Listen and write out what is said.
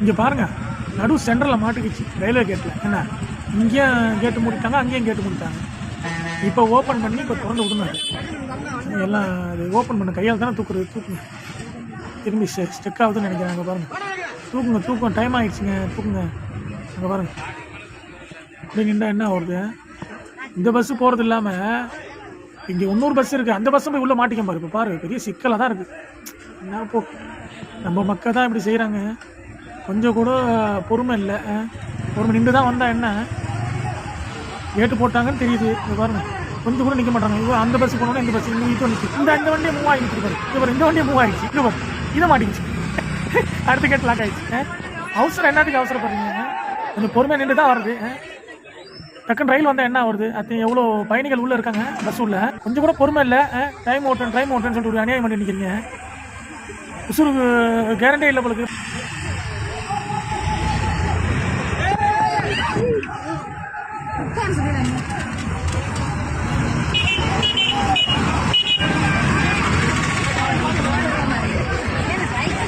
இங்கே பாருங்கள், நடு சென்டரில் மாட்டுக்குச்சு ரயில்வே கேட்டில். என்ன இங்கேயும் கேட்டு முடித்தாங்க, அங்கேயும் கேட்டு முடித்தாங்க. இப்போ ஓப்பன் பண்ணி இப்போ திறந்து விடுனாரு எல்லாம். அது ஓப்பன் பண்ண கையால் தானே தூக்குங்க. திரும்பி ஸ்டெக் ஆகுதுன்னு நினைக்கிறாங்க. பாருங்கள், தூக்குங்க, டைம் ஆகிடுச்சுங்க, தூக்குங்க. அங்கே பாருங்கள், இப்படி நின்றா என்ன வருது? இந்த பஸ்ஸு போகிறது இல்லாமல் இங்கே இன்னொரு பஸ் இருக்குது, அந்த பஸ்ஸும் போய் உள்ளே மாட்டிக்க பாரு. இப்போ பாரு, பெரிய சிக்கலாக தான் இருக்குது. என்ன போ, நம்ம மக்கள் தான் இப்படி செய்கிறாங்க. கொஞ்சம் கூட பொறுமை இல்லை. பொறுமை நின்று தான் வந்தால் என்ன, கேட்டு போட்டாங்கன்னு தெரியுது. இது பாருங்க, கொஞ்சம் கூட நிற்க மாட்டாங்க. இப்போ அந்த பஸ் போனோன்னா இந்த பஸ் இங்கே இப்போ நிற்கும். இந்த வண்டியை மூவ் ஆகிடுச்சு பாரு. இது பாரு, இந்த வண்டியை மூவ் ஆகிடுச்சு. இது பாரு, இதை மாட்டிக்கிச்சு. அடுத்த கேட்டு லாக் ஆகிடுச்சு. அவசரம் என்னத்துக்கு அவசரப்படுறீங்க? கொஞ்சம் பொறுமையாக நின்று தான் வருது. டக்குன்னு ரயில் வந்தால் என்ன வருது? அது எவ்வளோ பயணிகள் உள்ளே இருக்காங்க பஸ் உள்ள. கொஞ்சம் கூட பொறுமை இல்லை. டைம் ஓட்டுன்னு சொல்லிட்டு ஒரு அநியாயம் பண்ணி நிற்கிறீங்க. உசுருக்கு கேரண்டே இல்லை உங்களுக்கு.